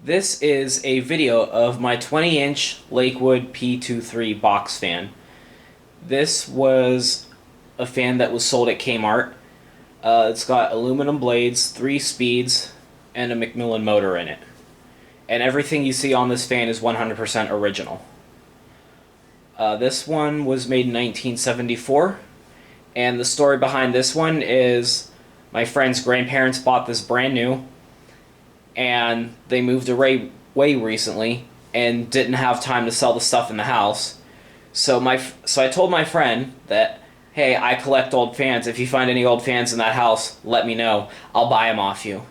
This is a video of my 20-inch Lakewood P23 box fan. This was a fan that was sold at Kmart. It's got aluminum blades, 3 speeds, and a Macmillan motor in it. And everything you see on this fan is 100% original. This one was made in 1974, and the story behind this one is my friend's grandparents bought this brand new, and they moved away recently and didn't have time to sell the stuff in the house. So I told my friend that, hey, I collect old fans. If you find any old fans in that house, let me know. I'll buy them off you.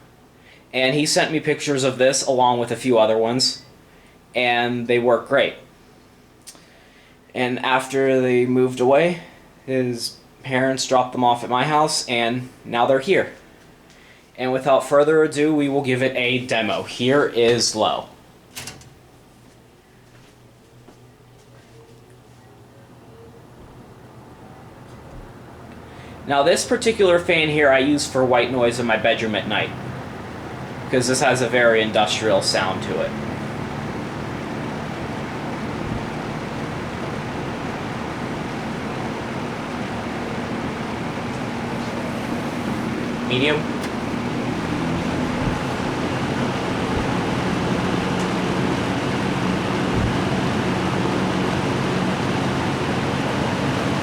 And he sent me pictures of this along with a few other ones, and they work great. And after they moved away, his parents dropped them off at my house, and now they're here. And without further ado, we will give it a demo. Here is low. Now this particular fan here I use for white noise in my bedroom at night, because this has a very industrial sound to it. Medium.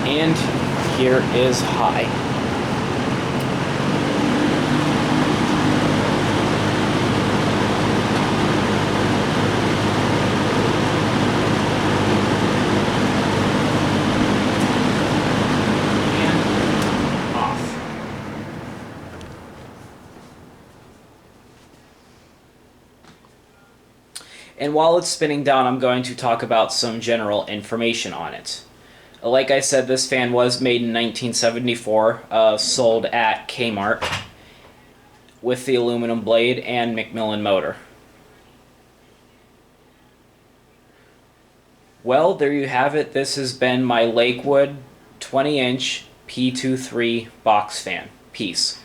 And here is high. And off. And while it's spinning down, I'm going to talk about some general information on it. Like I said, this fan was made in 1974, sold at Kmart, with the aluminum blade and Macmillan motor. Well, there you have it. This has been my Lakewood 20-inch P23 box fan. Peace.